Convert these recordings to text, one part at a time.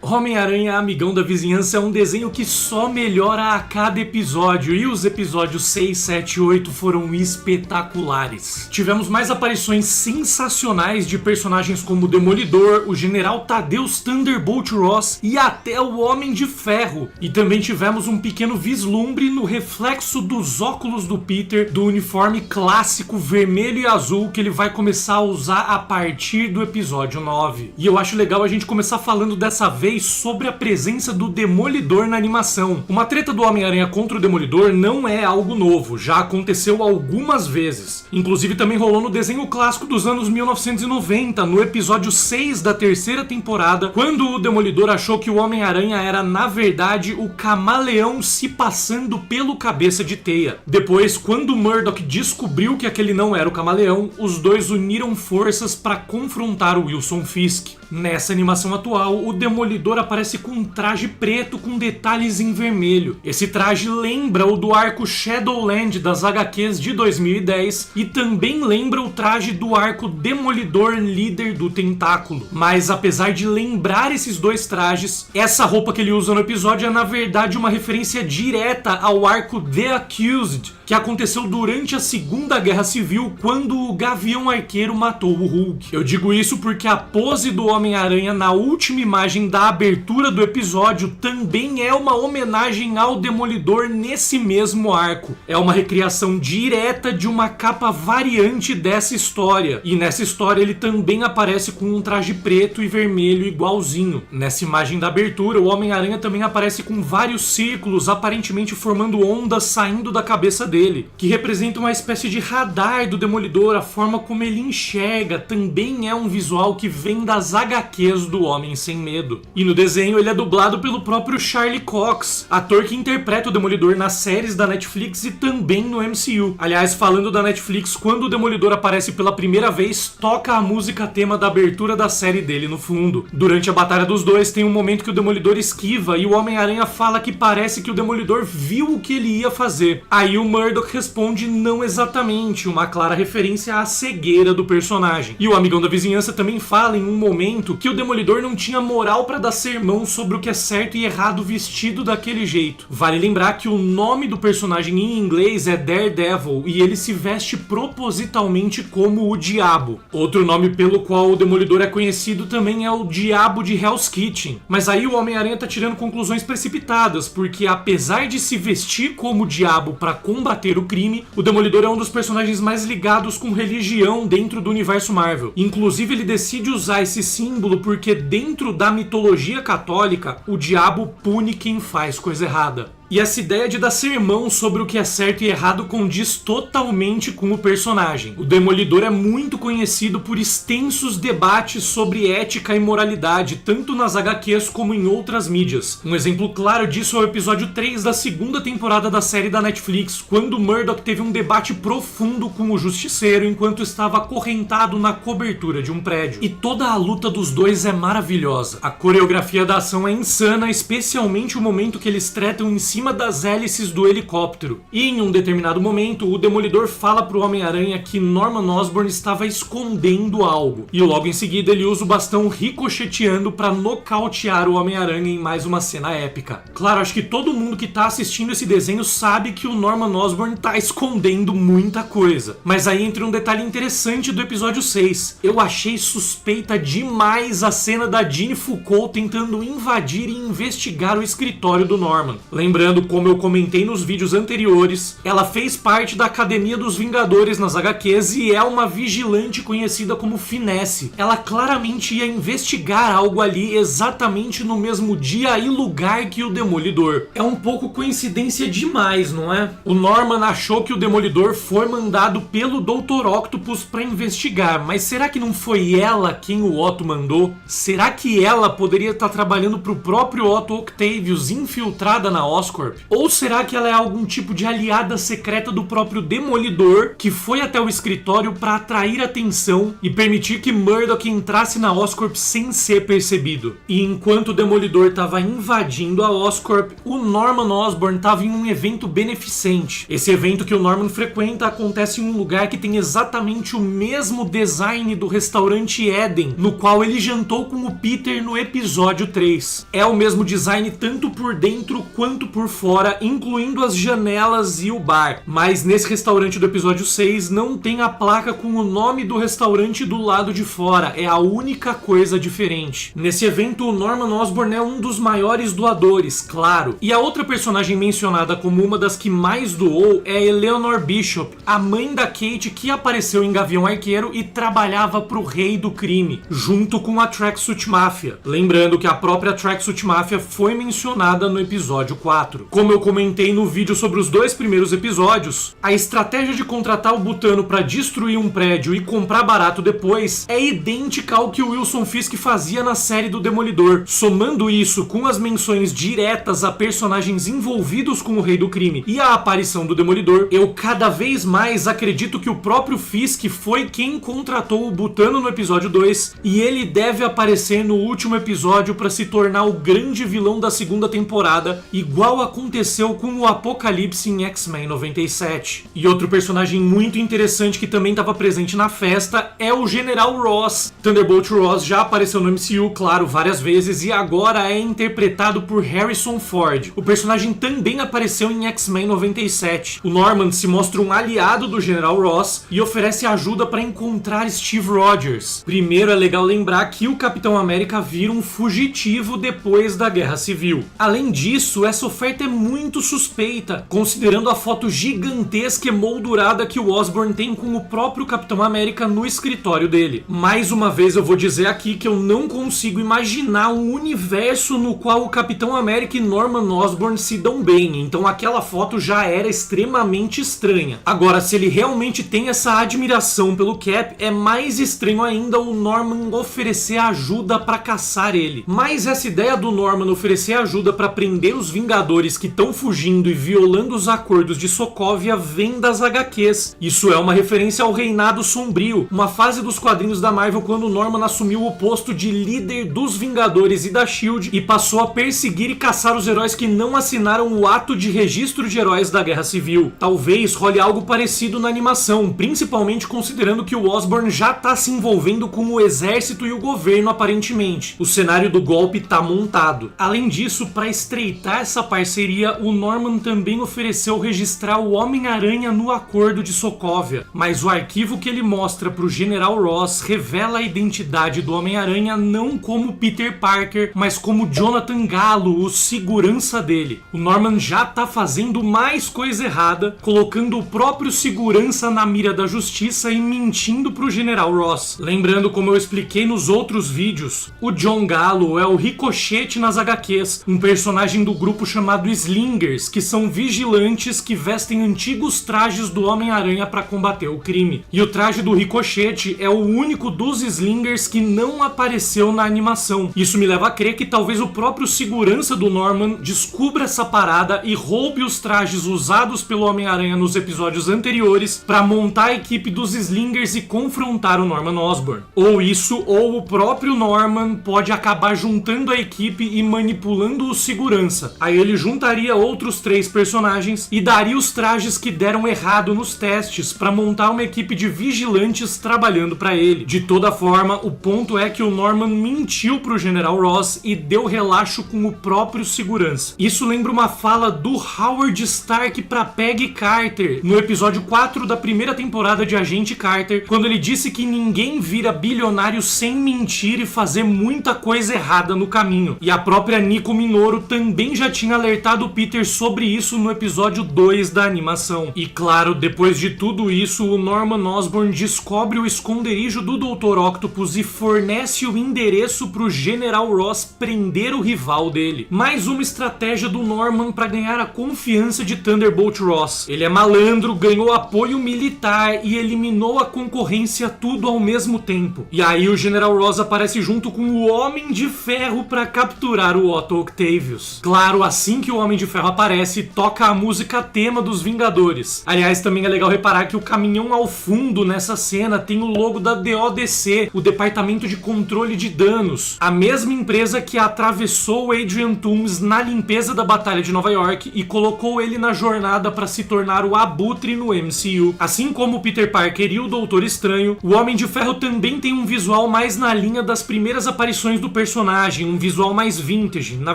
Homem-Aranha Amigão da Vizinhança é um desenho que só melhora a cada episódio, e os episódios 6, 7 e 8 foram espetaculares. Tivemos mais aparições sensacionais de personagens como o Demolidor, o General Thadeus Thunderbolt Ross e até o Homem de Ferro. E também tivemos um pequeno vislumbre no reflexo dos óculos do Peter do uniforme clássico vermelho e azul que ele vai começar a usar a partir do episódio 9. E eu acho legal a gente começar falando dessa vez sobre a presença do Demolidor na animação. Uma treta do Homem-Aranha contra o Demolidor não é algo novo, já aconteceu algumas vezes. Inclusive também rolou no desenho clássico dos anos 1990, no episódio 6 da terceira temporada, quando o Demolidor achou que o Homem-Aranha era na verdade o Camaleão se passando pelo Cabeça de Teia. Depois, quando o Murdock descobriu que aquele não era o Camaleão, os dois uniram forças para confrontar o Wilson Fisk. Nessa animação atual, o Demolidor aparece com um traje preto com detalhes em vermelho. Esse traje lembra o do arco Shadowland das HQs de 2010 e também lembra o traje do arco Demolidor Líder do Tentáculo. Mas apesar de lembrar esses dois trajes, essa roupa que ele usa no episódio é na verdade uma referência direta ao arco The Accused, que aconteceu durante a Segunda Guerra Civil, quando o Gavião Arqueiro matou o Hulk. Eu digo isso porque a pose do Homem-Aranha na última imagem da abertura do episódio também é uma homenagem ao Demolidor nesse mesmo arco. É uma recriação direta de uma capa variante dessa história. E nessa história ele também aparece com um traje preto e vermelho igualzinho. Nessa imagem da abertura, o Homem-Aranha também aparece com vários círculos, aparentemente formando ondas saindo da cabeça dele, que representa uma espécie de radar do Demolidor. A forma como ele enxerga também é um visual que vem das HQs do Homem Sem Medo. E no desenho ele é dublado pelo próprio Charlie Cox, ator que interpreta o Demolidor nas séries da Netflix e também no MCU. Aliás, falando da Netflix, quando o Demolidor aparece pela primeira vez, toca a música tema da abertura da série dele no fundo. Durante a batalha dos dois, tem um momento que o Demolidor esquiva e o Homem-Aranha fala que parece que o Demolidor viu o que ele ia fazer. Aí o Murdock responde não exatamente, uma clara referência à cegueira do personagem. E o Amigão da Vizinhança também fala em um momento que o Demolidor não tinha moral pra dar sermão sobre o que é certo e errado vestido daquele jeito. Vale lembrar que o nome do personagem em inglês é Daredevil e ele se veste propositalmente como o Diabo. Outro nome pelo qual o Demolidor é conhecido também é o Diabo de Hell's Kitchen. Mas aí o Homem-Aranha tá tirando conclusões precipitadas, porque apesar de se vestir como o Diabo pra combater o crime, o Demolidor é um dos personagens mais ligados com religião dentro do universo Marvel. Inclusive ele decide usar esse símbolo porque dentro da mitologia católica, o diabo pune quem faz coisa errada. E essa ideia de dar sermão sobre o que é certo e errado condiz totalmente com o personagem. O Demolidor é muito conhecido por extensos debates sobre ética e moralidade, tanto nas HQs como em outras mídias. Um exemplo claro disso é o episódio 3 da segunda temporada da série da Netflix, quando Murdock teve um debate profundo com o Justiceiro enquanto estava acorrentado na cobertura de um prédio. E toda a luta dos dois é maravilhosa. A coreografia da ação é insana, especialmente o momento que eles tretam em cima das hélices do helicóptero. E em um determinado momento, o Demolidor fala pro Homem-Aranha que Norman Osborn estava escondendo algo. E logo em seguida ele usa o bastão ricocheteando para nocautear o Homem-Aranha em mais uma cena épica. Claro, acho que todo mundo que tá assistindo esse desenho sabe que o Norman Osborn tá escondendo muita coisa. Mas aí entra um detalhe interessante do episódio 6. Eu achei suspeita demais a cena da Jeanne Foucault tentando invadir e investigar o escritório do Norman. Lembrando, como eu comentei nos vídeos anteriores, ela fez parte da Academia dos Vingadores nas HQs e é uma vigilante conhecida como Finesse. Ela claramente ia investigar algo ali exatamente no mesmo dia e lugar que o Demolidor. É um pouco coincidência demais, não é? O Norman achou que o Demolidor foi mandado pelo Dr. Octopus para investigar, mas será que não foi ela quem o Otto mandou? Será que ela poderia estar trabalhando pro próprio Otto Octavius infiltrada na Oscorp? Oscorp? Ou será que ela é algum tipo de aliada secreta do próprio Demolidor, que foi até o escritório para atrair atenção e permitir que Murdock entrasse na Oscorp sem ser percebido? E enquanto o Demolidor estava invadindo a Oscorp, o Norman Osborn estava em um evento beneficente. Esse evento que o Norman frequenta acontece em um lugar que tem exatamente o mesmo design do restaurante Eden, no qual ele jantou com o Peter no episódio 3. É o mesmo design tanto por dentro quanto por fora, incluindo as janelas e o bar. Mas nesse restaurante do episódio 6 não tem a placa com o nome do restaurante do lado de fora. É a única coisa diferente. Nesse evento, o Norman Osborn é um dos maiores doadores, claro. E a outra personagem mencionada como uma das que mais doou é Eleanor Bishop, a mãe da Kate que apareceu em Gavião Arqueiro e trabalhava pro Rei do Crime, junto com a Tracksuit Mafia. Lembrando que a própria Tracksuit Mafia foi mencionada no episódio 4. Como eu comentei no vídeo sobre os 2 primeiros episódios, a estratégia de contratar o Butano para destruir um prédio e comprar barato depois é idêntica ao que o Wilson Fisk fazia na série do Demolidor. Somando isso com as menções diretas a personagens envolvidos com o Rei do Crime e a aparição do Demolidor, eu cada vez mais acredito que o próprio Fisk foi quem contratou o Butano no episódio 2 e ele deve aparecer no último episódio para se tornar o grande vilão da segunda temporada, igual aconteceu com o Apocalipse em X-Men 97. E outro personagem muito interessante que também estava presente na festa é o General Ross. Thunderbolt Ross já apareceu no MCU, claro, várias vezes e agora é interpretado por Harrison Ford. O personagem também apareceu em X-Men 97. O Norman se mostra um aliado do General Ross e oferece ajuda para encontrar Steve Rogers. Primeiro é legal lembrar que o Capitão América vira um fugitivo depois da Guerra Civil. Além disso, essa oferta é muito suspeita, considerando a foto gigantesca emoldurada que o Osborn tem com o próprio Capitão América no escritório dele. Mais uma vez eu vou dizer aqui que eu não consigo imaginar um universo no qual o Capitão América e Norman Osborn se dão bem, então aquela foto já era extremamente estranha. Agora, se ele realmente tem essa admiração pelo Cap, é mais estranho ainda o Norman oferecer ajuda para caçar ele. Mas essa ideia do Norman oferecer ajuda para prender os Vingadores que estão fugindo e violando os acordos de Sokovia vem das HQs. Isso é uma referência ao Reinado Sombrio, uma fase dos quadrinhos da Marvel quando o Norman assumiu o posto de líder dos Vingadores e da SHIELD e passou a perseguir e caçar os heróis que não assinaram o ato de registro de heróis da Guerra Civil. Talvez role algo parecido na animação, principalmente considerando que o Osborn já está se envolvendo com o exército e o governo aparentemente. O cenário do golpe está montado. Além disso, para estreitar essa parceria, o Norman também ofereceu registrar o Homem-Aranha no acordo de Sokovia, mas o arquivo que ele mostra para o General Ross revela a identidade do Homem-Aranha não como Peter Parker, mas como Jonathan Gallo, o segurança dele. O Norman já tá fazendo mais coisa errada, colocando o próprio segurança na mira da justiça e mentindo pro General Ross. Lembrando, como eu expliquei nos outros vídeos, o John Gallo é o Ricochete nas HQs, um personagem do grupo chamado Slingers, que são vigilantes que vestem antigos trajes do Homem-Aranha para combater o crime. E o traje do Ricochete é o único dos Slingers que não apareceu na animação. Isso me leva a crer que talvez o próprio segurança do Norman descubra essa parada e roube os trajes usados pelo Homem-Aranha nos episódios anteriores para montar a equipe dos Slingers e confrontar o Norman Osborn. Ou isso, ou o próprio Norman pode acabar juntando a equipe e manipulando o segurança. Aí ele juntaria outros 3 personagens e daria os trajes que deram errado nos testes para montar uma equipe de vigilantes trabalhando para ele. De toda forma, o ponto é que o Norman mentiu pro General Ross e deu relaxo com o próprio segurança. Isso lembra uma fala do Howard Stark para Peggy Carter no episódio 4 da primeira temporada de Agente Carter, quando ele disse que ninguém vira bilionário sem mentir e fazer muita coisa errada no caminho. E a própria Nico Minoru também já tinha alertado o Peter sobre isso no episódio 2 da animação. E claro, depois de tudo isso, o Norman Osborn descobre o esconderijo do Dr. Octopus e fornece o endereço pro General Ross prender o rival dele. Mais uma estratégia do Norman para ganhar a confiança de Thunderbolt Ross. Ele é malandro, ganhou apoio militar e eliminou a concorrência tudo ao mesmo tempo. E aí o General Ross aparece junto com o Homem de Ferro para capturar o Otto Octavius. Claro, assim que o Homem de Ferro aparece, toca a música tema dos Vingadores. Aliás, também é legal reparar que o caminhão ao fundo nessa cena tem o logo da DODC, o Departamento de Controle de Danos, a mesma empresa que atravessou o Adrian Toomes na limpeza da Batalha de Nova York e colocou ele na jornada para se tornar o Abutre no MCU. Assim como o Peter Parker e o Doutor Estranho, o Homem de Ferro também tem um visual mais na linha das primeiras aparições do personagem, um visual mais vintage, na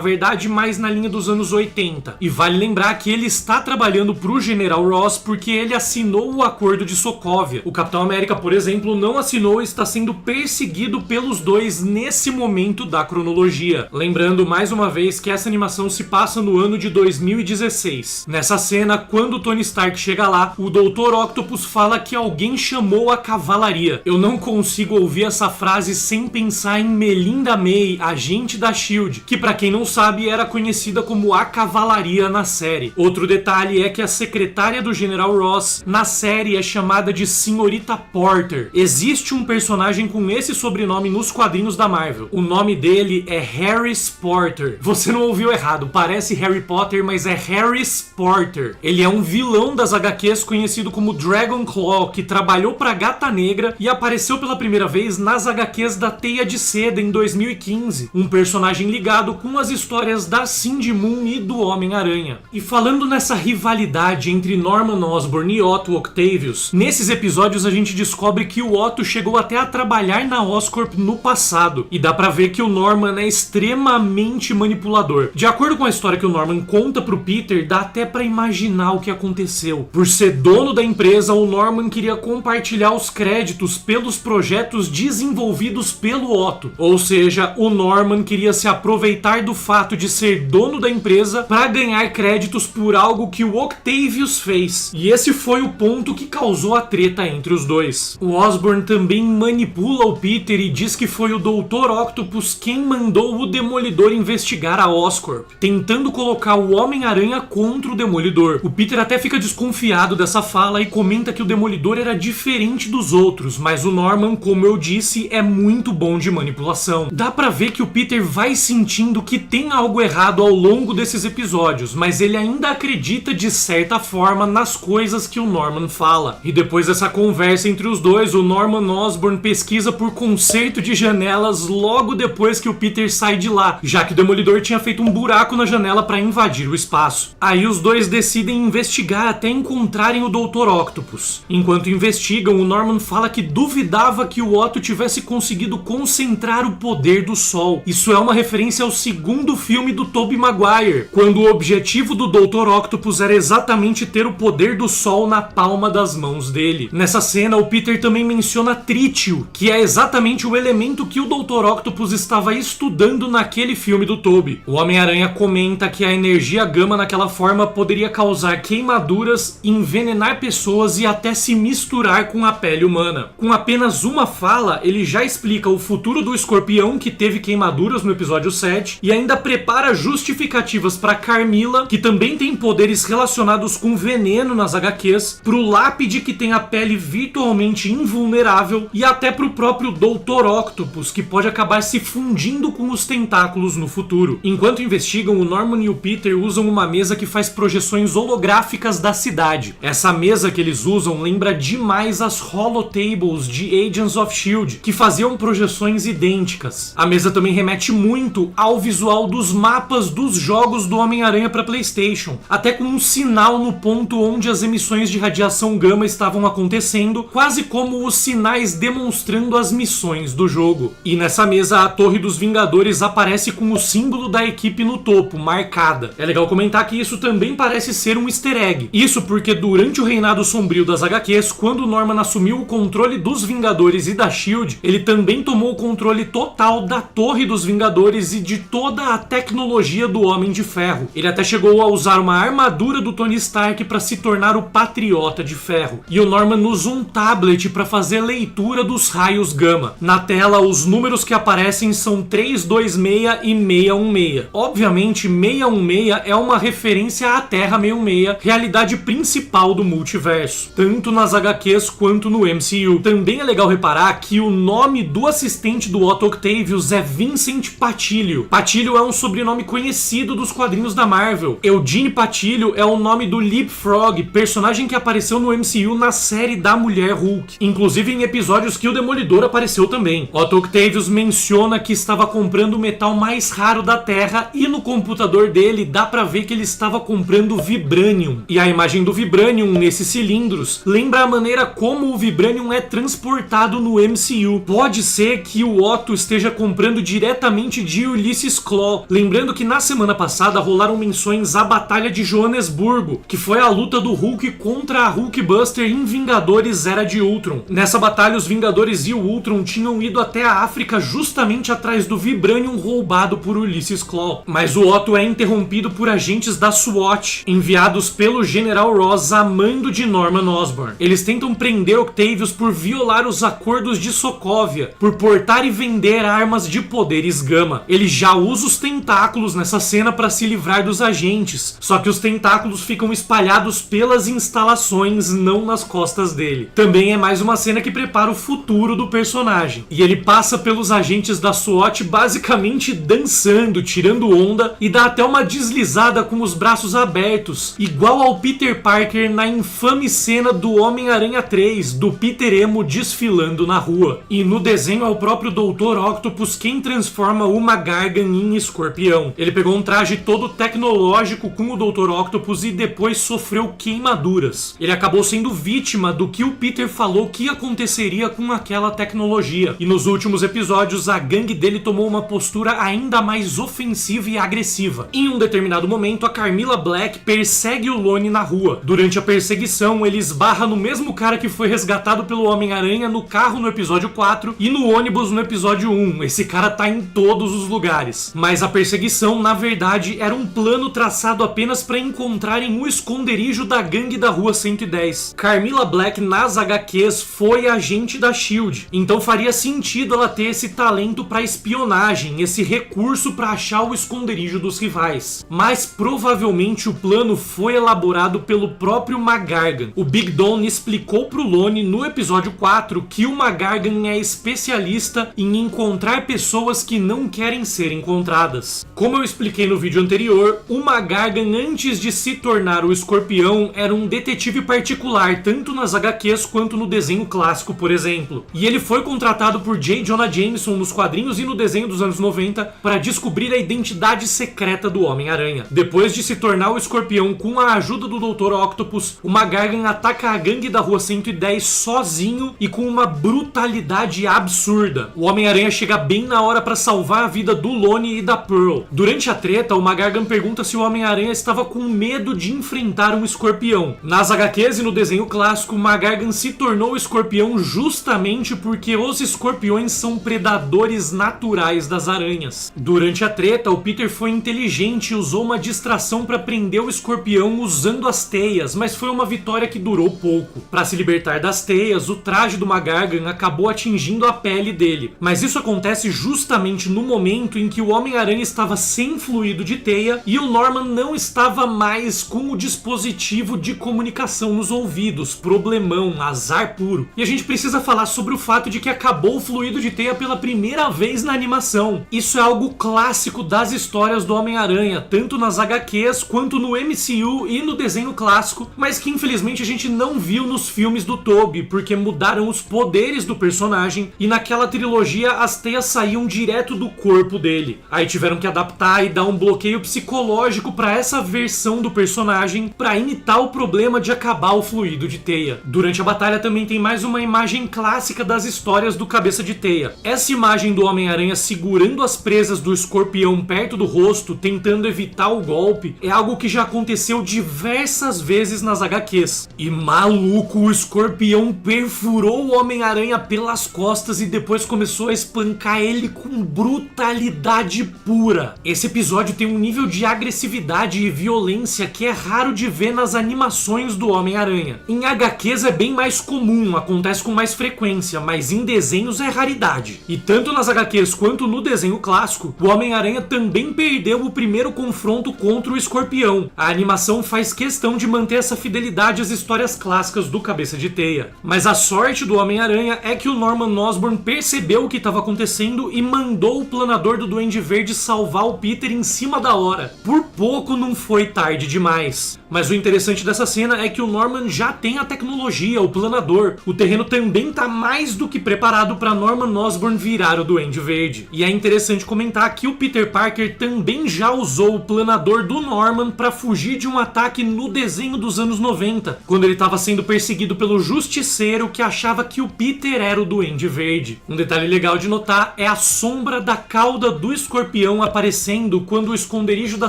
verdade mais na linha dos anos 80. E vale lembrar que ele está trabalhando pro General Ross porque ele assinou o Acordo de Sokovia. O Capitão América, por exemplo, não assinou e está sendo perseguido pelos dois nesse momento da cronologia. Lembrando mais uma vez que essa animação se passa no ano de 2016. Nessa cena, quando Tony Stark chega lá, o Dr. Octopus fala que alguém chamou a cavalaria. Eu não consigo ouvir essa frase sem pensar em Melinda May, agente da SHIELD, que pra quem não sabe era conhecida como a Cavalaria na série. Outro detalhe é que a secretária do General Ross na série é chamada de Senhorita Porter. Existe um personagem com esse sobrenome nos quadrinhos da Marvel. O nome dele é Harris Porter. Você não ouviu errado, parece Harry Potter, mas é Harris Porter. Ele é um vilão das HQs conhecido como Dragon Claw, que trabalhou pra Gata Negra e apareceu pela primeira vez nas HQs da Teia de Seda em 2015. Um personagem ligado com as histórias da Cindy Moon e do Homem-Aranha. E falando nessa rivalidade entre Norman Osborn e Otto Octavius, nesses episódios a gente descobre que o Otto chegou até a trabalhar na Oscorp no passado, e dá pra ver que o Norman é extremamente manipulador. De acordo com a história que o Norman conta pro Peter, dá até pra imaginar o que aconteceu. Por ser dono da empresa, o Norman queria compartilhar os créditos pelos projetos desenvolvidos pelo Otto. Ou seja, o Norman queria se aproveitar do fato de ser dono da empresa para ganhar créditos por algo que o Octavius fez. E esse foi o ponto que causou a treta entre os dois. O Osborn também manipula o Peter e diz que foi o Dr. Octopus quem mandou o Demolidor investigar a Oscorp, tentando colocar o Homem-Aranha contra o Demolidor. O Peter até fica desconfiado dessa fala e comenta que o Demolidor era diferente dos outros, mas o Norman, como eu disse, é muito bom de manipulação. Dá pra ver que o Peter vai sentindo que tem algo errado ao longo desses episódios, mas ele ainda acredita de certa forma nas coisas que o Norman fala. E depois dessa conversa entre os dois, o Norman Osborn pesquisa por conserto de janelas logo depois que o Peter sai de lá, já que o Demolidor tinha feito um buraco na janela para invadir o espaço. Aí os dois decidem investigar até encontrarem o Dr. Octopus. Enquanto investigam, o Norman fala que duvidava que o Otto tivesse conseguido concentrar o poder do Sol. Isso é uma referência ao segundo filme do Tobey Maguire, quando o objetivo do Dr. Octopus era exatamente ter o poder do Sol na palma das mãos dele. Nessa cena, o Peter também menciona trítio, que é exatamente o elemento que o Dr. Octopus estava estudando naquele filme do Tobey. O Homem-Aranha comenta que a energia gama naquela forma poderia causar queimaduras, envenenar pessoas e até se misturar com a pele humana. Com apenas uma fala, ele já explica o futuro do Escorpião, que teve queimaduras no episódio 7, e ainda prepara justificativas para Carmilla, que também tem poderes relacionados com veneno nas HQs, pro Lápide, que tem a pele virtualmente invulnerável, e até pro próprio Dr. Octopus, que pode acabar se fundindo com os tentáculos no futuro. Enquanto investigam, o Norman e o Peter usam uma mesa que faz projeções holográficas da cidade. Essa mesa que eles usam lembra demais as holotables de Agents of S.H.I.E.L.D., que faziam projeções idênticas. A mesa também remete muito ao visual dos mapas dos jogos do Homem-Aranha para PlayStation, até com um sinal no ponto onde as emissões de radiação gama estavam acontecendo, quase como os sinais demonstrando as missões do jogo. E nessa mesa, a Torre dos Vingadores aparece com o símbolo da equipe no topo, marcada. É legal comentar que isso também parece ser um easter egg. Isso porque durante o reinado sombrio das HQs, quando o Norman assumiu o controle dos Vingadores e da S.H.I.E.L.D., ele também tomou o controle total da Torre dos Vingadores e de toda a tecnologia do Homem de Ferro. Ele até chegou a usar uma armadura do Tony Stark para se tornar o Patriota de Ferro. E o Norman usa um tablet para fazer leitura dos raios gama. Na tela, os números que aparecem são 326 e 616. Obviamente, 616 é uma referência à Terra 66, realidade principal do multiverso, tanto nas HQs quanto no MCU. Também é legal reparar que o nome do assistente do Otto Octavius é Vincent Patilio. Patilio é um sobrenome conhecido dos quadrinhos da Marvel. Eugene Patilho é o nome do Leapfrog, personagem que apareceu no MCU na série da Mulher Hulk, inclusive em episódios que o Demolidor apareceu também. Otto Octavius menciona que estava comprando o metal mais raro da Terra e no computador dele dá pra ver que ele estava comprando Vibranium. E a imagem do Vibranium nesses cilindros lembra a maneira como o Vibranium é transportado no MCU. Pode ser que o Otto esteja comprando diretamente de Ulysses Klaue. Lembrando que na semana passada rolaram menções à Batalha de Joanesburgo, que foi a luta do Hulk contra a Hulkbuster em Vingadores Era de Ultron. Nessa batalha, os Vingadores e o Ultron tinham ido até a África justamente atrás do Vibranium roubado por Ulysses Klaue. Mas o Otto é interrompido por agentes da SWAT, enviados pelo General Ross a mando de Norman Osborn. Eles tentam prender Octavius por violar os acordos de Sokovia, por portar e vender armas de poderes Gama. Ele já usa os tentáculos nessa cena para se livrar dos agentes, só que os tentáculos ficam espalhados pelas instalações, não nas costas dele. Também é mais uma cena que prepara o futuro do personagem. E ele passa pelos agentes da SWAT basicamente dançando, tirando onda, e dá até uma deslizada com os braços abertos, igual ao Peter Parker na infame cena do Homem-Aranha 3, do Peter Emo desfilando na rua. E no desenho é o próprio Dr. Octopus quem transforma o McGargan em escorpião. Ele pegou um traje todo tecnológico com o Dr. Octopus e depois sofreu queimaduras. Ele acabou sendo vítima do que o Peter falou que aconteceria com aquela tecnologia. E nos últimos episódios, a gangue dele tomou uma postura ainda mais ofensiva e agressiva. Em um determinado momento, a Carmilla Black persegue o Lone na rua. Durante a perseguição, ele esbarra no mesmo cara que foi resgatado pelo Homem-Aranha no carro no episódio 4 e no ônibus no episódio 1. Esse cara tá em todos os lugares. Mas a perseguição, na verdade, era um plano traçado apenas para encontrarem o esconderijo da gangue da Rua 110. Carmilla Black nas HQs foi agente da SHIELD, então faria sentido ela ter esse talento para espionagem, esse recurso para achar o esconderijo dos rivais. Mas provavelmente o plano foi elaborado pelo próprio McGargan. O Big Don explicou pro Lone no episódio 4 que o McGargan é especialista em encontrar pessoas que não querem ser encontradas. Como eu expliquei no vídeo anterior, o McGargan, antes de se tornar o Escorpião, era um detetive particular, tanto nas HQs quanto no desenho clássico, por exemplo. E ele foi contratado por J. Jonah Jameson nos quadrinhos e no desenho dos anos 90 para descobrir a identidade secreta do Homem-Aranha. Depois de se tornar o Escorpião com a ajuda do Dr. Octopus, o McGargan ataca a gangue da Rua 110 sozinho e com uma brutalidade absurda. O Homem-Aranha chega bem na hora para salvar a vida do Lone e da Pearl. Durante a treta, o McGargan pergunta se o Homem-Aranha estava com medo de enfrentar um escorpião. Nas HQs e no desenho clássico, o McGargan se tornou o Escorpião justamente porque os escorpiões são predadores naturais das aranhas. Durante a treta, o Peter foi inteligente e usou uma distração para prender o escorpião usando as teias, mas foi uma vitória que durou pouco. Para se libertar das teias, o traje do McGargan acabou atingindo a pele dele, mas isso acontece justamente no momento em que o Homem-Aranha estava sem fluido de teia e o Norman não estava mais com o dispositivo de comunicação nos ouvidos. Problemão, azar puro. E a gente precisa falar sobre o fato de que acabou o fluido de teia pela primeira vez na animação. Isso é algo clássico das histórias do Homem-Aranha, tanto nas HQs quanto no MCU e no desenho clássico, mas que infelizmente a gente não viu nos filmes do Tobey, porque mudaram os poderes do personagem e naquela trilogia as teias saíam direto do corpo dele. Aí tiveram que adaptar e dar um bloqueio psicológico para essa versão do personagem para imitar o problema de acabar o fluido de teia. Durante a batalha também tem mais uma imagem clássica das histórias do Cabeça de Teia. Essa imagem do Homem-Aranha segurando as presas do escorpião perto do rosto, tentando evitar o golpe, é algo que já aconteceu diversas vezes nas HQs. E maluco, o escorpião perfurou o Homem-Aranha pelas costas e depois começou a espancar ele com brutalidade pura. Esse episódio tem um nível de agressividade e violência que é raro de ver nas animações do Homem-Aranha. Em HQs é bem mais comum, acontece com mais frequência, mas em desenhos é raridade. E tanto nas HQs quanto no desenho clássico, o Homem-Aranha também perdeu o primeiro confronto contra o escorpião. A animação faz questão de manter essa fidelidade às histórias clássicas do Cabeça de Teia. Mas a sorte do Homem-Aranha é que o Norman Osborn percebeu o que estava acontecendo e mandou o planador do Duende Verde salvar o Peter em cima da da hora. Por pouco não foi tarde demais. Mas o interessante dessa cena é que o Norman já tem a tecnologia, o planador. O terreno também tá mais do que preparado para Norman Osborn virar o Duende Verde. E é interessante comentar que o Peter Parker também já usou o planador do Norman para fugir de um ataque no desenho dos anos 90, quando ele estava sendo perseguido pelo Justiceiro que achava que o Peter era o Duende Verde. Um detalhe legal de notar é a sombra da cauda do escorpião aparecendo quando o esconderijo da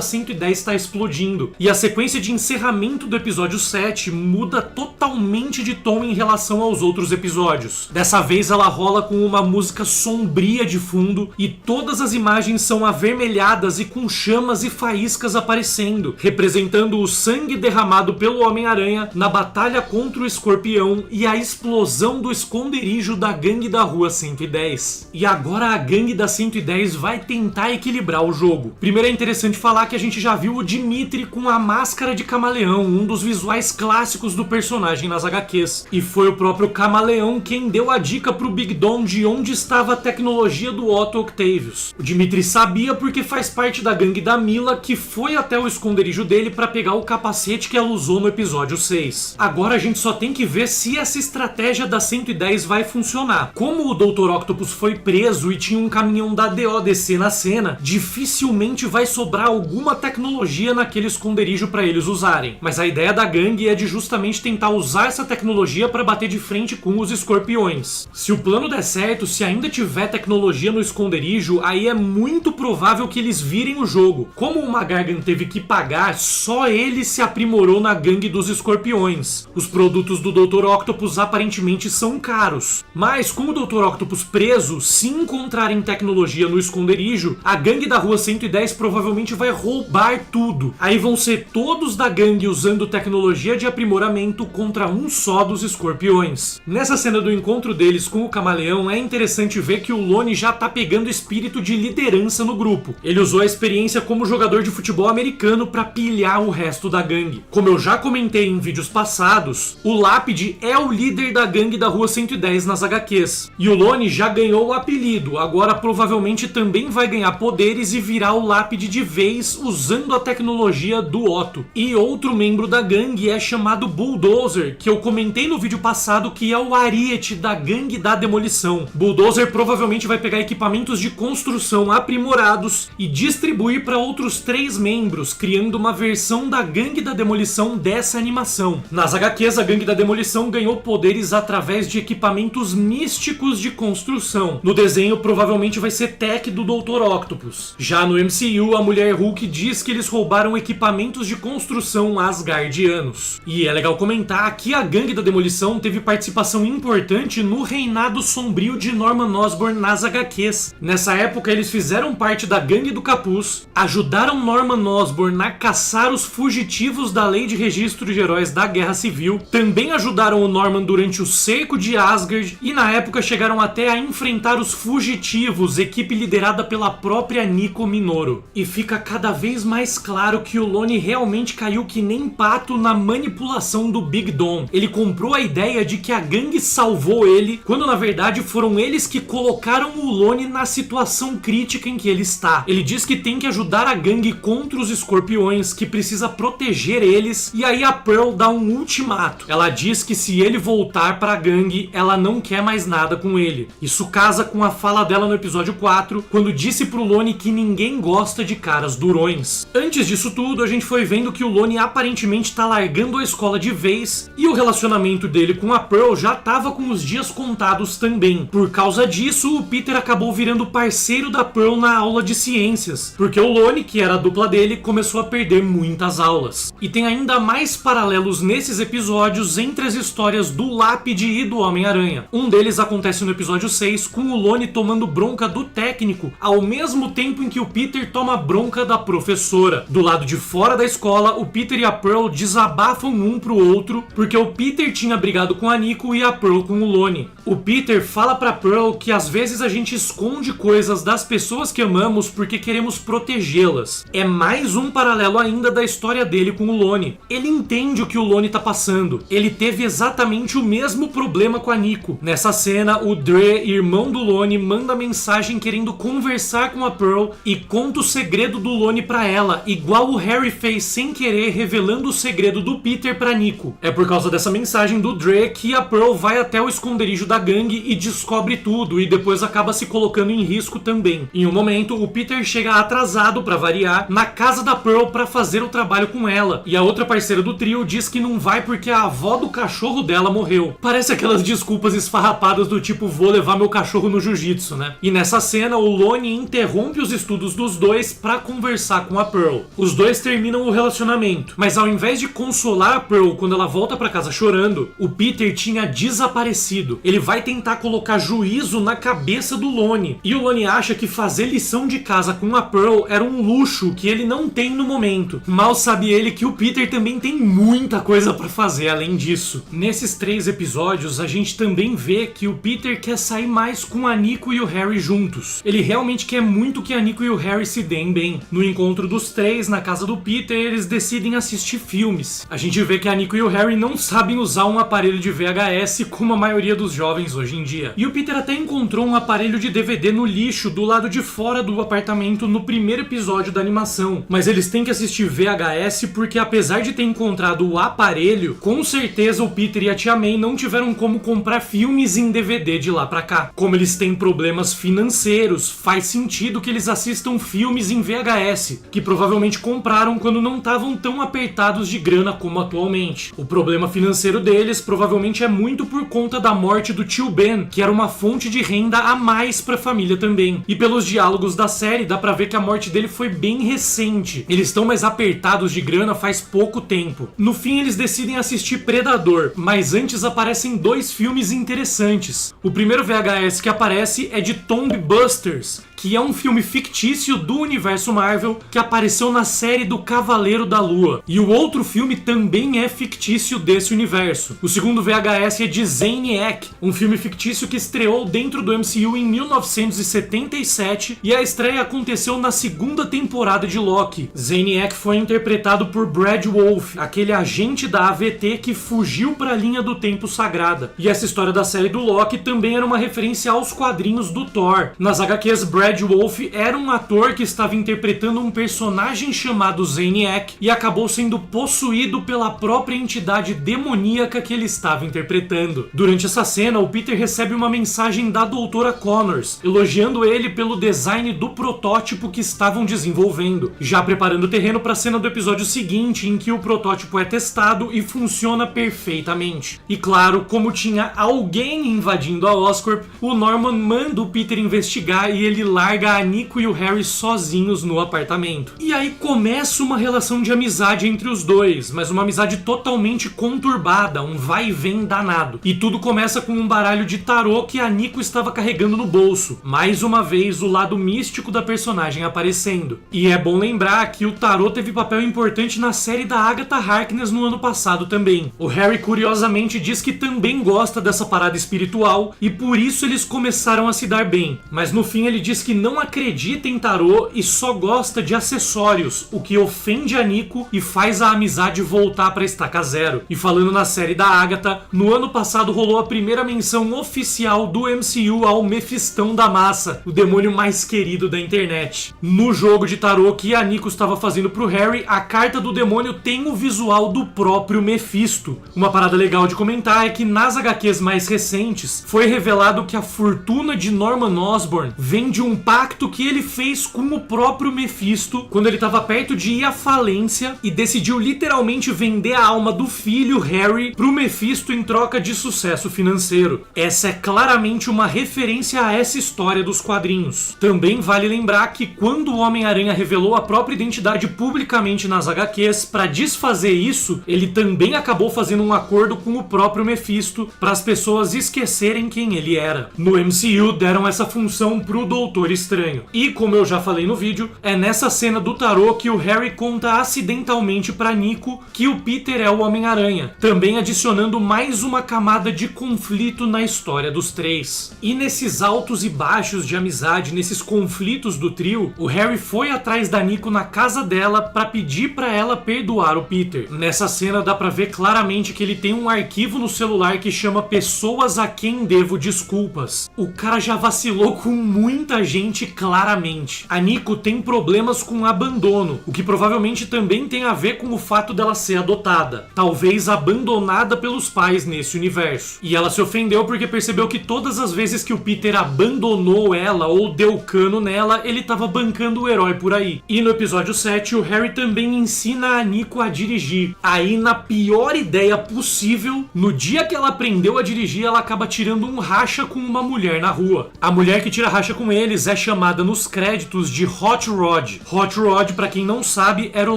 110 está explodindo. E a sequência de encerramento do episódio 7 muda totalmente de tom em relação aos outros episódios. Dessa vez ela rola com uma música sombria de fundo e todas as imagens são avermelhadas e com chamas e faíscas aparecendo, representando o sangue derramado pelo Homem-Aranha na batalha contra o escorpião e a explosão do esconderijo da gangue da Rua 110. E agora a gangue da 110 vai tentar equilibrar o jogo. Primeiro é interessante falar que a gente já viu o Dimitri com a máscara de camaleão, um dos visuais clássicos do personagem nas HQs. E foi o próprio Camaleão quem deu a dica pro Big Dom de onde estava a tecnologia do Otto Octavius. O Dimitri sabia porque faz parte da gangue da Mila, que foi até o esconderijo dele para pegar o capacete que ela usou no episódio 6. Agora a gente só tem que ver se essa estratégia da 110 vai funcionar. Como o Dr. Octopus foi preso e tinha um caminhão da DODC na cena, dificilmente vai sobrar alguma tecnologia naquele esconderijo para eles usarem. Mas a ideia da gangue é de justamente tentar usar essa tecnologia para bater de frente com os escorpiões. Se o plano der certo, se ainda tiver tecnologia no esconderijo, aí é muito provável que eles virem o jogo. Como o McGargan teve que pagar, só ele se aprimorou na gangue dos escorpiões. Os produtos do Dr. Octopus aparentemente são caros. Mas com o Dr. Octopus preso, se encontrarem tecnologia no esconderijo, a gangue da Rua 110 provavelmente vai roubar tudo. Aí vão ser todos da gangue usando tecnologia de aprimoramento contra um só dos escorpiões. Nessa cena do encontro deles com o Camaleão, é interessante ver que o Lone já tá pegando espírito de liderança no grupo. Ele usou a experiência como jogador de futebol americano para pilhar o resto da gangue. Como eu já comentei em vídeos passados, o Lápide é o líder da gangue da Rua 110 nas HQs. E o Lone já ganhou o apelido, agora provavelmente também vai ganhar poderes e virar o Lápide de vez usando a tecnologia do Otto. E outro membro da gangue é chamado Bulldozer, que eu comentei no vídeo passado que é o ariete da gangue da demolição. Bulldozer provavelmente vai pegar equipamentos de construção aprimorados e distribuir para outros 3 membros, criando uma versão da gangue da demolição dessa animação. Nas HQs, a gangue da demolição ganhou poderes através de equipamentos místicos de construção. No desenho, provavelmente vai ser tech do Dr. Octopus. Já no MCU, a Mulher Hulk diz que eles roubaram equipamentos de construção asgardianos. E é legal comentar que a gangue da demolição teve participação importante no reinado sombrio de Norman Osborn nas HQs. Nessa época, eles fizeram parte da gangue do capuz, ajudaram Norman Osborn a caçar os fugitivos da Lei de Registro de Heróis da Guerra Civil, também ajudaram o Norman durante o cerco de Asgard e na época chegaram até a enfrentar os fugitivos, equipe liderada pela própria Nico Minoru. E fica cada vez mais claro que o Lone realmente caiu que nem pato na manipulação do Big Dom. Ele comprou a ideia de que a gangue salvou ele, quando na verdade foram eles que colocaram o Lone na situação crítica em que ele está. Ele diz que tem que ajudar a gangue contra os escorpiões, que precisa proteger eles, e aí a Pearl dá um ultimato. Ela diz que se ele voltar para a gangue, ela não quer mais nada com ele. Isso casa com a fala dela no episódio 4, quando disse pro Lone que ninguém gosta de caras durões. Antes disso tudo, a gente foi vendo que o Lone aparentemente tá largando a escola de vez, e o relacionamento dele com a Pearl já tava com os dias contados também. Por causa disso, o Peter acabou virando parceiro da Pearl na aula de ciências, porque o Lone, que era a dupla dele, começou a perder muitas aulas. E tem ainda mais paralelos nesses episódios entre as histórias do Lápide e do Homem-Aranha. Um deles acontece no episódio 6, com o Lone tomando bronca do técnico, ao mesmo tempo em que o Peter toma bronca da professora. Do lado de fora da escola, o Peter e a Pearl desabafam um pro outro, porque o Peter tinha brigado com a Nico e a Pearl com o Lone. O Peter fala pra Pearl que às vezes a gente esconde coisas das pessoas que amamos porque queremos protegê-las. É mais um paralelo ainda da história dele com o Lonnie. Ele entende o que o Lonnie tá passando. Ele teve exatamente o mesmo problema com a Nico. Nessa cena, o Dre, irmão do Lonnie, manda mensagem querendo conversar com a Pearl e conta o segredo do Lonnie pra ela, igual o Harry fez sem querer, revelando o segredo do Peter pra Nico. É por causa dessa mensagem do Dre que a Pearl vai até o esconderijo da gangue e descobre tudo, e depois acaba se colocando em risco também. Em um momento, o Peter chega atrasado, pra variar, na casa da Pearl pra fazer o trabalho com ela, e a outra parceira do trio diz que não vai porque a avó do cachorro dela morreu. Parece aquelas desculpas esfarrapadas do tipo, vou levar meu cachorro no jiu-jitsu, né? E nessa cena, o Lonnie interrompe os estudos dos dois pra conversar com a Pearl. Os dois terminam o relacionamento, mas ao invés de consolar a Pearl quando ela volta pra casa chorando, o Peter tinha desaparecido. Ele vai tentar colocar juízo na cabeça do Lonnie, e o Lonnie acha que fazer lição de casa com a Pearl era um luxo que ele não tem no momento. Mal sabe ele que o Peter também tem muita coisa pra fazer além disso. Nesses 3 episódios, a gente também vê que o Peter quer sair mais com a Nico e o Harry juntos. Ele realmente quer muito que a Nico e o Harry se deem bem. No encontro dos 3, na casa do Peter, eles decidem assistir filmes. A gente vê que a Nico e o Harry não sabem usar um aparelho de VHS como a maioria dos jovens hoje em dia. E o Peter até encontrou um aparelho de DVD no lixo do lado de fora do apartamento no primeiro episódio da animação. Mas eles têm que assistir VHS porque, apesar de ter encontrado o aparelho, com certeza o Peter e a Tia May não tiveram como comprar filmes em DVD de lá pra cá. Como eles têm problemas financeiros, faz sentido que eles assistam filmes em VHS, que provavelmente compraram quando não estavam tão apertados de grana como atualmente. O problema financeiro deles provavelmente é muito por conta da morte do tio Ben, que era uma fonte de renda a mais pra família também. E pelos diálogos da série, dá pra ver que a morte dele foi bem recente. Eles estão mais apertados de grana faz pouco tempo. No fim, eles decidem assistir Predador, mas antes aparecem 2 filmes interessantes. O primeiro VHS que aparece é de Tomb Busters, que é um filme fictício do universo Marvel que apareceu na série do Cavaleiro da Lua. E o outro filme também é fictício desse universo. O segundo VHS é de Zaniac, um filme fictício que estreou dentro do MCU em 1977 e a estreia aconteceu na 2ª temporada de Loki. Zaniac foi interpretado por Brad Wolfe, aquele agente da AVT que fugiu para a linha do tempo sagrada. E essa história da série do Loki também era uma referência aos quadrinhos do Thor. Nas HQs, Brad Wolfe era um ator que estava interpretando um personagem chamado Zaniac e acabou sendo possuído pela própria entidade demoníaca que ele estava interpretando. Durante essa cena, o Peter recebe uma mensagem da Doutora Connors, elogiando ele pelo design do protótipo que estavam desenvolvendo, já preparando o terreno para a cena do episódio seguinte, em que o protótipo é testado e funciona perfeitamente. E claro, como tinha alguém invadindo a Oscorp, o Norman manda o Peter investigar e ele larga a Nico e o Harry sozinhos no apartamento. E aí começa uma relação de amizade entre os dois, mas uma amizade totalmente conturbada, um vai e vem danado. E tudo começa com um baralho de tarô que a Nico estava carregando no bolso. Mais uma vez, o lado místico da personagem aparecendo. E é bom lembrar que o tarô teve papel importante na série da Agatha Harkness no ano passado também. O Harry curiosamente diz que também gosta dessa parada espiritual e por isso eles começaram a se dar bem. Mas no fim ele diz que não acredita em tarô e só gosta de acessórios, o que ofende a Nico e faz a amizade voltar pra estaca zero. E falando na série da Agatha, no ano passado rolou a primeira menção oficial do MCU ao Mefistão da Massa, o demônio mais querido da internet. No jogo de tarô que a Nico estava fazendo pro Harry, a carta do demônio tem o visual do próprio Mephisto. Uma parada legal de comentar é que nas HQs mais recentes foi revelado que a fortuna de Norman Osborn vem de um pacto que ele fez com o próprio Mephisto quando ele estava perto de ir à falência e decidiu literalmente vender a alma do filho Harry pro Mephisto em troca de sucesso financeiro. Essa é claramente uma referência a essa história dos quadrinhos. Também vale lembrar que quando o Homem-Aranha revelou a própria identidade publicamente nas HQs, para desfazer isso, ele também acabou fazendo um acordo com o próprio Mephisto para as pessoas esquecerem quem ele era. No MCU deram essa função pro Dr. Doutor Estranho. E como eu já falei no vídeo, é nessa cena do tarô que o Harry conta acidentalmente pra Nico que o Peter é o Homem-Aranha, também adicionando mais uma camada de conflito na história dos três. E nesses altos e baixos de amizade, nesses conflitos do trio, o Harry foi atrás da Nico na casa dela pra pedir pra ela perdoar o Peter. Nessa cena dá pra ver claramente que ele tem um arquivo no celular que chama Pessoas a quem devo desculpas. O cara já vacilou com muita gente claramente. A Nico tem problemas com abandono, o que provavelmente também tem a ver com o fato dela ser adotada, talvez abandonada pelos pais nesse universo. E ela se ofendeu porque percebeu que todas as vezes que o Peter abandonou ela ou deu cano nela, ele tava bancando o herói por aí. E no episódio 7, o Harry também ensina a Nico a dirigir. Aí, na pior ideia possível, no dia que ela aprendeu a dirigir, ela acaba tirando um racha com uma mulher na rua. A mulher que tira racha com eles é chamada nos créditos de Hot Rod. Hot Rod, pra quem não sabe, era o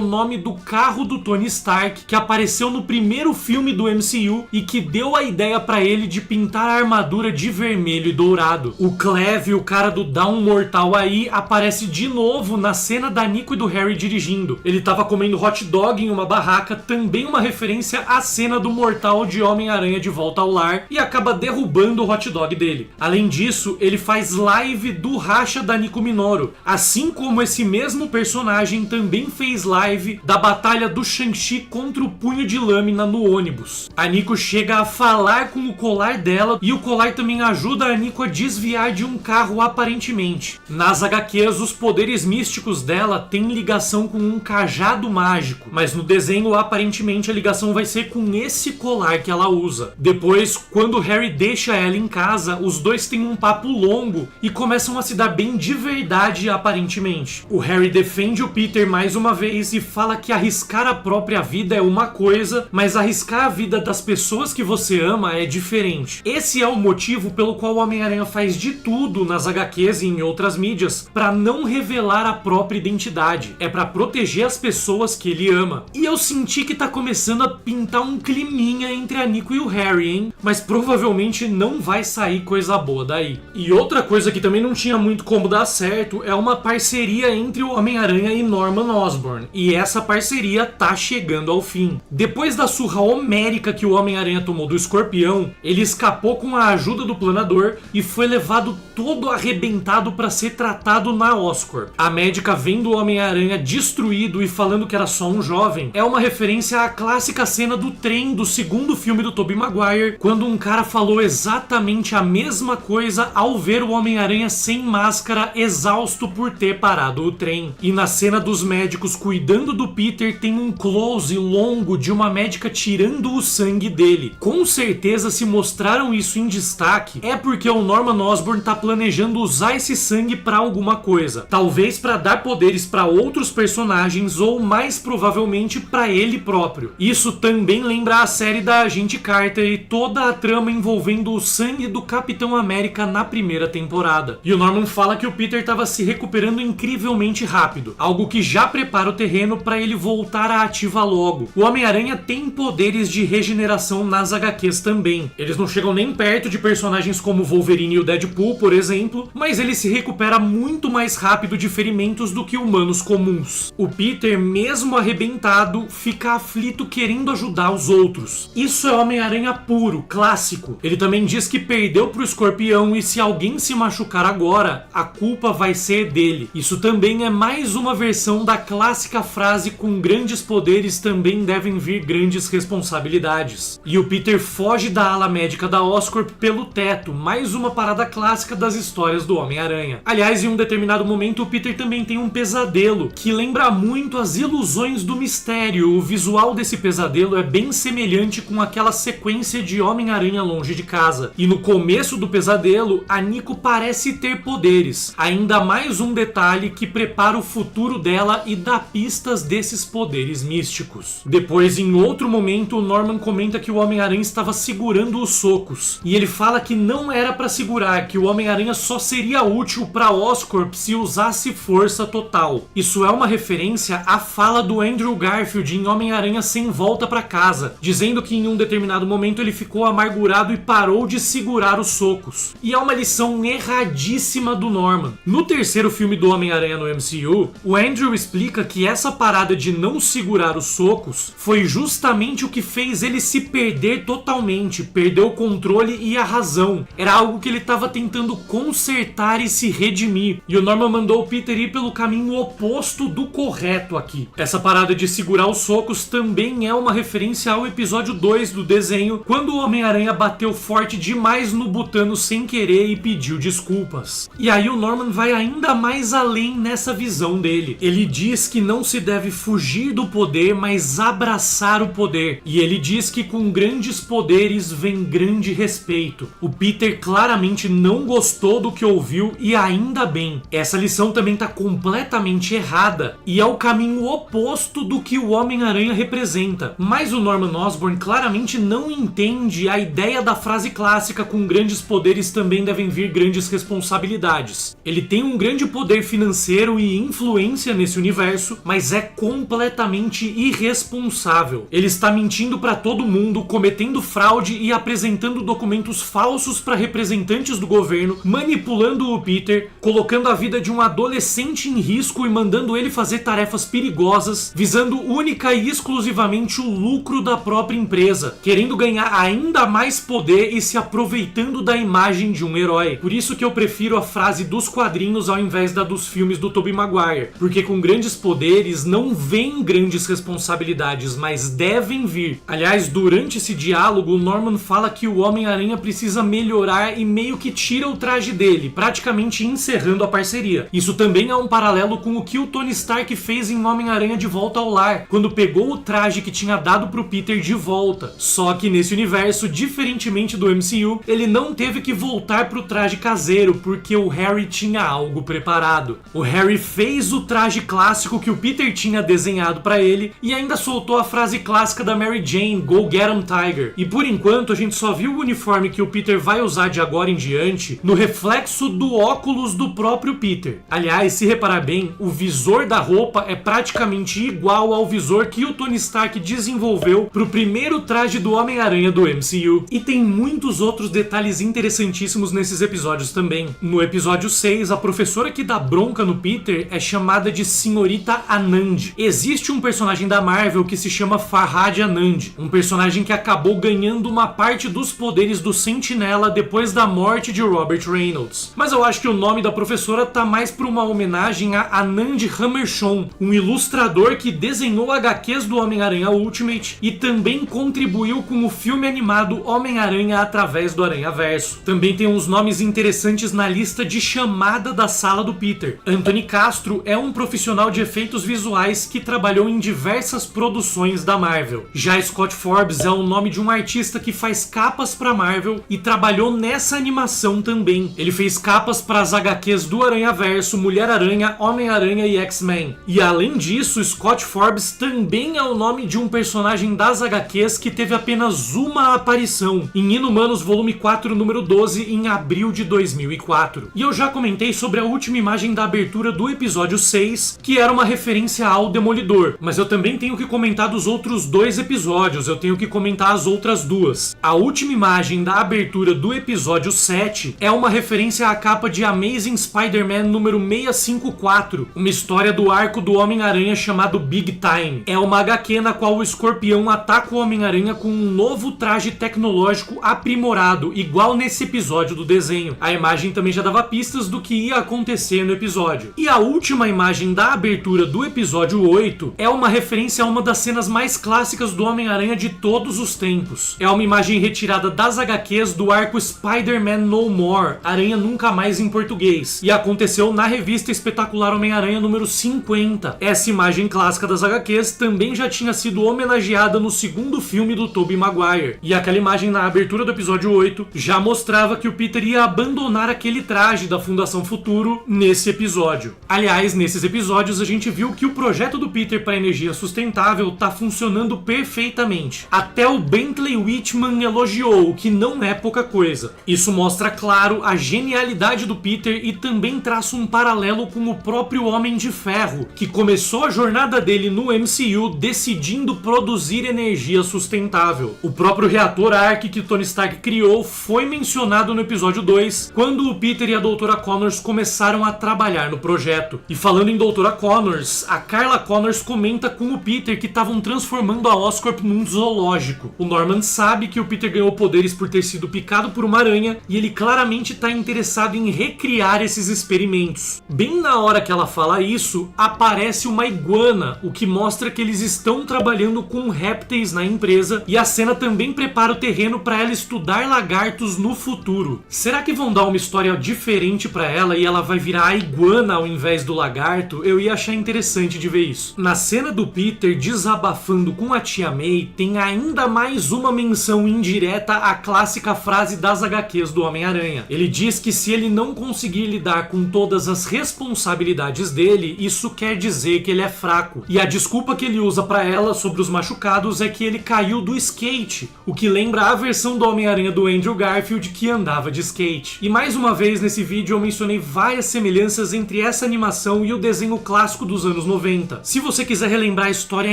nome do carro do Tony Stark que apareceu no primeiro filme do MCU e que deu a ideia pra ele de pintar a armadura de vermelho e dourado. O Cleve, o cara do Down Mortal aí, aparece de novo na cena da Nico e do Harry dirigindo. Ele tava comendo hot dog em uma barraca, também uma referência à cena do Mortal de Homem-Aranha de Volta ao Lar, e acaba derrubando o hot dog dele. Além disso, ele faz live do racha da Nico Minoru, assim como esse mesmo personagem também fez live da batalha do Shang-Chi contra o Punho de Lâmina no ônibus. A Nico chega a falar com o colar dela e o colar também ajuda a Nico a desviar de um carro aparentemente. Nas HQs, os poderes místicos dela têm ligação com um cajado mágico, mas no desenho aparentemente a ligação vai ser com esse colar que ela usa. Depois, quando o Harry deixa ela em casa, os dois têm um papo longo e começam a se dar bem de verdade aparentemente. O Harry defende o Peter mais uma vez e fala que arriscar a própria vida é uma coisa, mas arriscar a vida das pessoas que você ama é diferente. Esse é o motivo pelo qual o Homem-Aranha faz de tudo nas HQs e em outras mídias para não revelar a própria identidade. É para proteger as pessoas que ele ama. E eu senti que tá começando a pintar um climinha entre a Nico e o Harry, hein? Mas provavelmente não vai sair coisa boa daí. E outra coisa que também não tinha muito como dar certo é uma parceria entre o Homem-Aranha e Norman Osborn. E essa parceria tá chegando ao fim. Depois da surra homérica que o Homem-Aranha tomou do Escorpião, ele escapou com a ajuda do Planador e foi levado todo arrebentado para ser tratado na Oscorp. A médica vendo o Homem-Aranha destruído e falando que era só um jovem é uma referência à clássica cena do trem do segundo filme do Tobey Maguire, quando um cara falou exatamente a mesma coisa ao ver o Homem-Aranha sem máscara, exausto por ter parado o trem. E na cena dos médicos cuidando do Peter tem um close longo de uma médica tirando o sangue dele. Com certeza, se mostraram isso em destaque, é porque o Norman Osborn tá planejando usar esse sangue pra alguma coisa. Talvez pra dar poderes pra outros personagens ou mais provavelmente pra ele próprio. Isso também lembra a série da Agente Carter e toda a trama envolvendo o sangue do Capitão América na primeira temporada. E o Norman fala que o Peter estava se recuperando incrivelmente rápido, algo que já prepara o terreno para ele voltar à ativa logo. O Homem-Aranha tem poderes de regeneração nas HQs também. Eles não chegam nem perto de personagens como Wolverine e o Deadpool, por exemplo, mas ele se recupera muito mais rápido de ferimentos do que humanos comuns. O Peter, mesmo arrebentado, fica aflito querendo ajudar os outros. Isso é Homem-Aranha puro, clássico. Ele também diz que perdeu pro Escorpião e se alguém se machucar agora, a culpa vai ser dele. Isso também é mais uma versão da clássica frase: com grandes poderes também devem vir grandes responsabilidades. E o Peter foge da ala médica da Oscorp pelo teto, mais uma parada clássica das histórias do Homem-Aranha. Aliás, em um determinado momento o Peter também tem um pesadelo, que lembra muito as Ilusões do Mistério. O visual desse pesadelo é bem semelhante com aquela sequência de Homem-Aranha Longe de Casa. E no começo do pesadelo, a Nico parece ter poderes. Ainda mais um detalhe que prepara o futuro dela e dá pistas desses poderes místicos. Depois, em outro momento, o Norman comenta que o Homem-Aranha estava segurando os socos. E ele fala que não era para segurar, que o Homem-Aranha só seria útil para Oscorp se usasse força total. Isso é uma referência à fala do Andrew Garfield em Homem-Aranha Sem Volta para Casa, dizendo que em um determinado momento ele ficou amargurado e parou de segurar os socos. E é uma lição erradíssima do Norman. No terceiro filme do Homem-Aranha no MCU, o Andrew explica que essa parada de não segurar os socos foi justamente o que fez ele se perder totalmente, perder o controle e a razão. Era algo que ele estava tentando consertar e se redimir. E o Norman mandou o Peter ir pelo caminho oposto do correto aqui. Essa parada de segurar os socos também é uma referência ao episódio 2 do desenho, quando o Homem-Aranha bateu forte demais no Butano sem querer e pediu desculpas. E aí o Norman vai ainda mais além nessa visão dele. Ele diz que não se deve fugir do poder, mas abraçar o poder. E ele diz que com grandes poderes vem grande respeito. O Peter claramente não gostou do que ouviu e ainda bem. Essa lição também está completamente errada e é o caminho oposto do que o Homem-Aranha representa. Mas o Norman Osborn claramente não entende a ideia da frase clássica: com grandes poderes também devem vir grandes responsabilidades. Ele tem um grande poder financeiro e influência nesse universo, mas é completamente irresponsável. Ele está mentindo para todo mundo, cometendo fraude e apresentando documentos falsos para representantes do governo, manipulando o Peter, colocando a vida de um adolescente em risco e mandando ele fazer tarefas perigosas, visando única e exclusivamente o lucro da própria empresa, querendo ganhar ainda mais poder e se aproveitando da imagem de um herói. Por isso que eu prefiro a frase dos quadrinhos ao invés da dos filmes do Tobey Maguire, porque com grandes poderes não vêm grandes responsabilidades, mas devem vir. Aliás, durante esse diálogo, o Norman fala que o Homem-Aranha precisa melhorar e meio que tira o traje dele, praticamente encerrando a parceria. Isso também é um paralelo com o que o Tony Stark fez em Homem-Aranha de Volta ao Lar, quando pegou o traje que tinha dado pro Peter de volta. Só que nesse universo, diferentemente do MCU, ele não teve que voltar pro traje caseiro, porque o Harry tinha algo preparado. O Harry fez o traje clássico que o Peter tinha desenhado pra ele e ainda soltou a frase clássica da Mary Jane, "Go get 'em, Tiger". E por enquanto a gente só viu o uniforme que o Peter vai usar de agora em diante no reflexo do óculos do próprio Peter. Aliás, se reparar bem, o visor da roupa é praticamente igual ao visor que o Tony Stark desenvolveu pro primeiro traje do Homem-Aranha do MCU. E tem muitos outros detalhes interessantíssimos nesses episódios também. No episódio 6, a professora que dá bronca no Peter é chamada de Senhorita Anand. Existe um personagem da Marvel que se chama Farhad Anand, um personagem que acabou ganhando uma parte dos poderes do Sentinela depois da morte de Robert Reynolds. Mas eu acho que o nome da professora tá mais por uma homenagem a Anand Hammershon, um ilustrador que desenhou HQs do Homem-Aranha Ultimate e também contribuiu com o filme animado Homem-Aranha através do Aranhaverso. Também tem uns nomes interessantes na lista de chamada da sala do Peter. Anthony Castro é um profissional de efeitos visuais que trabalhou em diversas produções da Marvel. Já Scott Forbes é o nome de um artista que faz capas pra Marvel e trabalhou nessa animação também. Ele fez capas para as HQs do Aranhaverso, Mulher-Aranha, Homem-Aranha e X-Men. E além disso, Scott Forbes também é o nome de um personagem das HQs que teve apenas uma aparição em Inumanos volume 4, número 12, em abril de 2004. E eu já comentei sobre a última imagem da abertura do episódio 6, que era uma referência ao Demolidor, mas eu também tenho que comentar dos outros dois episódios, eu tenho que comentar as outras duas. A última imagem da abertura do episódio 7 é uma referência à capa de Amazing Spider-Man número 654, uma história do arco do Homem-Aranha chamado Big Time. É uma HQ na qual o Escorpião ataca o Homem-Aranha com um novo traje tecnológico aprimorado, igual nesse episódio do desenho. A imagem também já dava pistas do que ia acontecer no episódio. E a última imagem da abertura do episódio 8 é uma referência a uma das cenas mais clássicas do Homem-Aranha de todos os tempos. É uma imagem retirada das HQs do arco Spider-Man No More, Aranha Nunca Mais em português, e aconteceu na revista Espetacular Homem-Aranha número 50. Essa imagem clássica das HQs também já tinha sido homenageada no segundo filme do Tobey Maguire, e aquela imagem na abertura do episódio 8 já mostrava que o Peter ia abandonar aquele traje da Fundação Futuro nesse episódio. Aliás, nesses episódios a gente viu que o projeto do Peter para energia sustentável tá funcionando perfeitamente. Até o Bentley Whitman elogiou, o que não é pouca coisa. Isso mostra, claro, a genialidade do Peter e também traça um paralelo com o próprio Homem de Ferro, que começou a jornada dele no MCU decidindo produzir energia sustentável. O próprio reator Arc que Tony Stark criou foi mencionado no episódio 2, quando o Peter ia Doutora Connors começaram a trabalhar no projeto. E falando em Doutora Connors, a Carla Connors comenta com o Peter que estavam transformando a Oscorp num zoológico. O Norman sabe que o Peter ganhou poderes por ter sido picado por uma aranha e ele claramente está interessado em recriar esses experimentos. Bem na hora que ela fala isso, aparece uma iguana, o que mostra que eles estão trabalhando com répteis na empresa, e a cena também prepara o terreno para ela estudar lagartos no futuro. Será que vão dar uma história diferente para ela e ela vai virar a iguana ao invés do lagarto? Eu ia achar interessante de ver isso. Na cena do Peter desabafando com a tia May, tem ainda mais uma menção indireta à clássica frase das HQs do Homem-Aranha. Ele diz que se ele não conseguir lidar com todas as responsabilidades dele, isso quer dizer que ele é fraco. E a desculpa que ele usa para ela sobre os machucados é que ele caiu do skate, o que lembra a versão do Homem-Aranha do Andrew Garfield que andava de skate. E mais uma vez nesse vídeo eu mencionei várias semelhanças entre essa animação e o desenho clássico dos anos 90. Se você quiser relembrar a história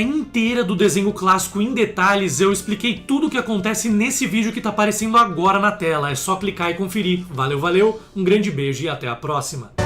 inteira do desenho clássico em detalhes, eu expliquei tudo o que acontece nesse vídeo que tá aparecendo agora na tela. É só clicar e conferir. Valeu, valeu, um grande beijo e até a próxima.